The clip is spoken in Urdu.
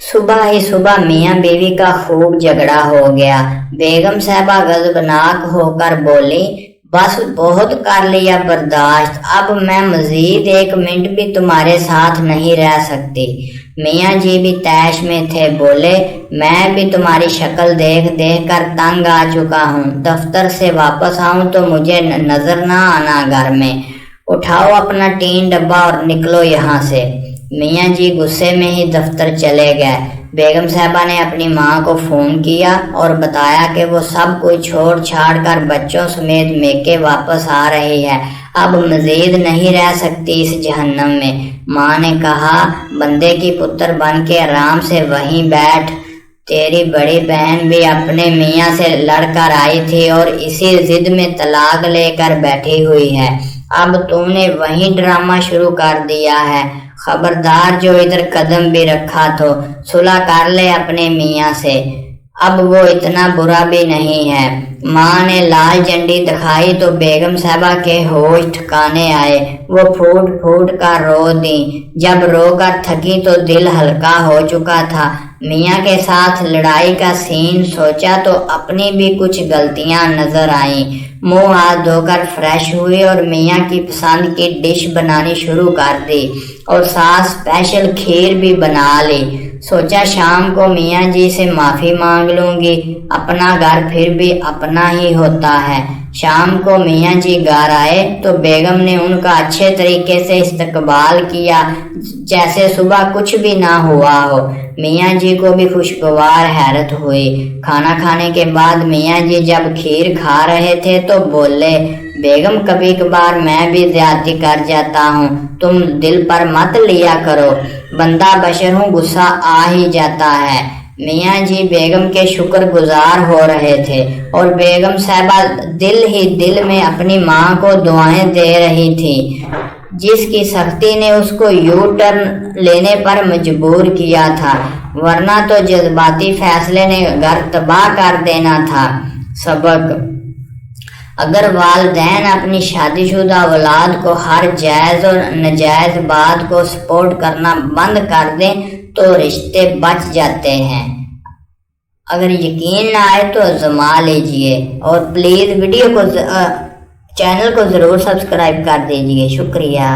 صبح ہی صبح میاں بیوی کا خوب جھگڑا ہو گیا۔ بیگم صاحبہ غضبناک ہو کر بولی، بس بہت کر لیا برداشت، اب میں مزید 1 منٹ بھی تمہارے ساتھ نہیں رہ سکتی۔ میاں جی بھی طیش میں تھے، بولے، میں بھی تمہاری شکل دیکھ دیکھ کر تنگ آ چکا ہوں، دفتر سے واپس آؤں تو مجھے نظر نہ آنا گھر میں، اٹھاؤ اپنا ٹین ڈبہ اور نکلو یہاں سے۔ میاں جی غصے میں ہی دفتر چلے گئے۔ بیگم صاحبہ نے اپنی ماں کو فون کیا اور بتایا کہ وہ سب کچھ چھوڑ چھاڑ کر بچوں سمیت میکے واپس آ رہی ہے، اب مزید نہیں رہ سکتی اس جہنم میں۔ ماں نے کہا، بندے کی پتر بن کے آرام سے وہیں بیٹھ، تیری بڑی بہن بھی اپنے میاں سے لڑ کر آئی تھی اور اسی ضد میں طلاق لے کر بیٹھی ہوئی ہے، اب تم نے وہیں ڈرامہ شروع کر دیا ہے، خبردار جو ادھر قدم بھی رکھا تو صلح کر لے اپنے میاں سے، اب وہ اتنا برا بھی نہیں ہے۔ ماں نے لال جھنڈی دکھائی تو بیگم صاحبہ کے ہوش ٹھکانے آئے، وہ پھوٹ پھوٹ کر رو دیں، جب رو کر تھکی تو دل ہلکا ہو چکا تھا۔ میاں کے ساتھ لڑائی کا سین سوچا تو اپنی بھی کچھ غلطیاں نظر آئیں، منہ ہاتھ دھو کر فریش ہوئی اور میاں کی پسند کی ڈش بنانی شروع کر دی اور ساتھ اسپیشل کھیر بھی بنا لی۔ سوچا شام کو میاں جی سے معافی مانگ لوں گی، اپنا گھر پھر بھی اپنا ہی ہوتا ہے۔ شام کو میاں جی گھر آئے تو بیگم نے ان کا اچھے طریقے سے استقبال کیا جیسے صبح کچھ بھی نہ ہوا ہو۔ میاں جی کو بھی خوشگوار حیرت ہوئی۔ کھانا کھانے کے بعد میاں جی جب کھیر کھا رہے تھے تو بولے، بیگم کبھی کبھار میں بھی زیادتی کر جاتا ہوں، تم دل پر مت لیا کرو، بندہ بشر ہوں، غصہ آ ہی جاتا ہے۔ میاں جی بیگم کے شکر گزار ہو رہے تھے اور بیگم صاحبہ دل ہی دل میں اپنی ماں کو دعائیں دے رہی تھی جس کی سختی نے اس کو یو ٹرن لینے پر مجبور کیا تھا، ورنہ تو جذباتی فیصلے نے گھر تباہ کر دینا تھا۔ سبق: اگر والدین اپنی شادی شدہ اولاد کو ہر جائز اور ناجائز بات کو سپورٹ کرنا بند کر دیں تو رشتے بچ جاتے ہیں۔ اگر یقین نہ آئے تو آزما لیجئے اور پلیز چینل کو ضرور سبسکرائب کر دیجئے۔ شکریہ۔